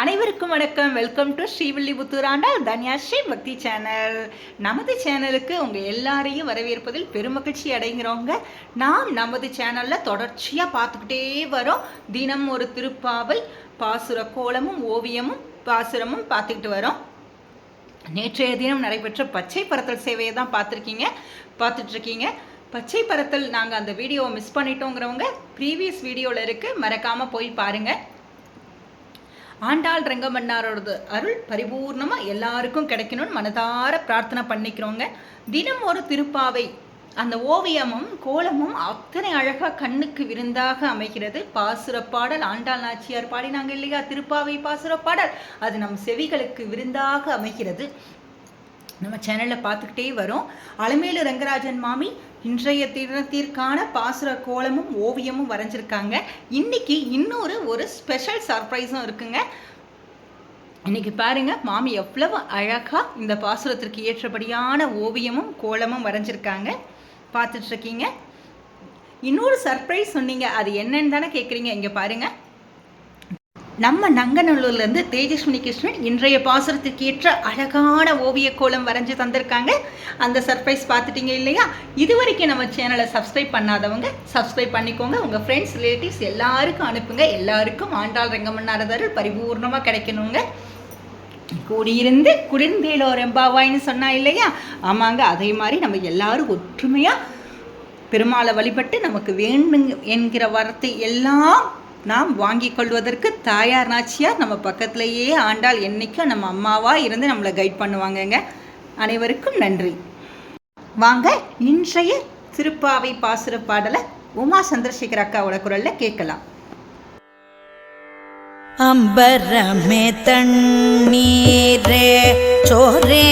அனைவருக்கும் வணக்கம். Welcome to Srivilliputhur Andal Dhanyasri பக்தி சேனல். நமது சேனலுக்கு உங்கள் எல்லாரையும் வரவேற்பதில் பெருமகிழ்ச்சி அடைகிறோங்க. நாம் நமது சேனலில் தொடர்ச்சியாக பார்த்துக்கிட்டே வரோம். தினம் ஒரு திருப்பாவை, பாசுர கோலமும் ஓவியமும் பாசுரமும் பார்த்துக்கிட்டு வரோம். நேற்றைய தினம் நடைபெற்ற பச்சை பரத்தல் சேவையை தான் பார்த்துட்ருக்கீங்க. பச்சை பரத்தல் நாங்கள் அந்த வீடியோவை மிஸ் பண்ணிட்டோங்கிறவங்க ப்ரீவியஸ் வீடியோவில் இருக்குது, மறக்காமல் போய் பாருங்கள். ஆண்டாள் ரங்கமன்னாரோட அருள் பரிபூர்ணமாக எல்லாருக்கும் கிடைக்கணும்னு மனதார பிரார்த்தனை பண்ணிக்கிறோங்க. தினம் ஒரு திருப்பாவை, அந்த ஓவியமும் கோலமும் அத்தனை அழகாக கண்ணுக்கு விருந்தாக அமைகிறது. பாசுர பாடல் ஆண்டாள் நாச்சியார் பாடினாங்க இல்லையா, திருப்பாவை பாசுர பாடல், அது நம் செவிகளுக்கு விருந்தாக அமைகிறது. நம்ம சேனலில் பார்த்துக்கிட்டே வரோம். அலமேலு ரங்கராஜன் மாமி இன்றைய தினத்திற்கான பாசுர கோலமும் ஓவியமும் வரைஞ்சிருக்காங்க. இன்னைக்கு ஒரு ஸ்பெஷல் சர்ப்ரைஸும் இருக்குங்க. இன்னைக்கு பாருங்க, மாமி எவ்வளவு அழகா இந்த பாசுரத்திற்கு ஏற்றபடியான ஓவியமும் கோலமும் வரைஞ்சிருக்காங்க, பார்த்துட்டு இருக்கீங்க. இன்னொரு சர்ப்ரைஸ் சொன்னீங்க, அது என்னன்னு தானே கேட்குறீங்க. இங்கே பாருங்க, நம்ம நங்கநல்லூர்லேருந்து தேஜஸ்வினி கிருஷ்ணன் இன்றைய பாசுரத்துக்கு ஏற்ற அழகான ஓவிய கோலம் வரைஞ்சி தந்திருக்காங்க. அந்த சர்ப்ரைஸ் பார்த்துட்டீங்க இல்லையா? இதுவரைக்கும் நம்ம சேனலை சப்ஸ்கிரைப் பண்ணாதவங்க சப்ஸ்கிரைப் பண்ணிக்கோங்க. உங்கள் ஃப்ரெண்ட்ஸ் ரிலேட்டிவ்ஸ் எல்லாருக்கும் அனுப்புங்க. எல்லாருக்கும் ஆண்டாள் ரங்கமன்னார் அருள் பரிபூர்ணமாக கிடைக்கணுங்க. கூடியிருந்து குடிர்ந்தேலோ ரெம்பாவாயின்னு சொன்னா இல்லையா? ஆமாங்க, அதே மாதிரி நம்ம எல்லாரும் ஒற்றுமையாக பெருமாளை வழிபட்டு நமக்கு வேண்டும் என்கிற வரத்தை எல்லாம் நாம் வாங்கி கொள்வதற்கு தாயார் நாச்சியார் நம்ம பக்கத்திலேயே ஆண்டாள் என்னைக்கும் நம்ம அம்மாவாக இருந்து நம்மளை கைட் பண்ணுவாங்கங்க. அனைவருக்கும் நன்றி. வாங்க, இன்றைய திருப்பாவை பாசுர பாடலை உமா சந்திரசேகர் அக்காவோட குரலில் கேட்கலாம். அம்பரமே தண்ணீரே சோரே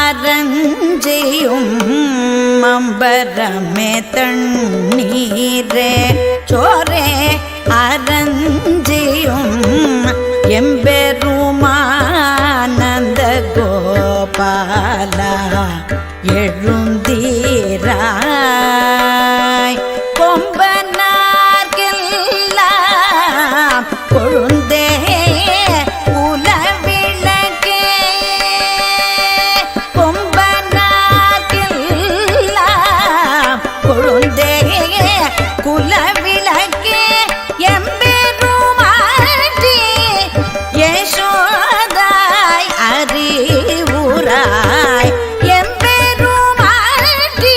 அரஞ்செய்யும், அம்பரமே தண்ணீரே சோரே அரஞ்செய்யும், எம்பெருமானந்த கோபாலா எழுந்தீராய், கொம்பனார்கெல்லாம் கொழுந்தே குலவிளக்கே, கொம்பனார்கெல்லாம் கொழுந்தே குலவிளக்கே, எம்பெருமாட்டி யசோதாய் அறிவுராய், எம்பெருமாட்டி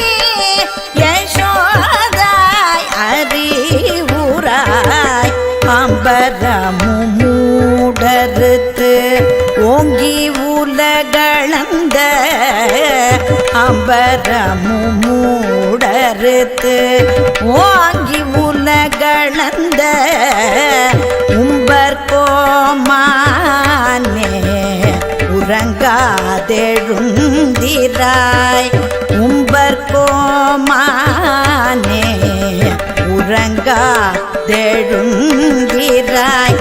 யசோதாய் அறிவுராய், அம்பரமும் மூடறுத்து ஓங்கி உலகளந்த, அம்பரமும் மூடறுத்து ஓங்கி உலகளந்த, உம்பர் கோமானே உறங்காதெழுந்திராய், உம்பர் கோமானே உறங்காதெழுந்திராய்,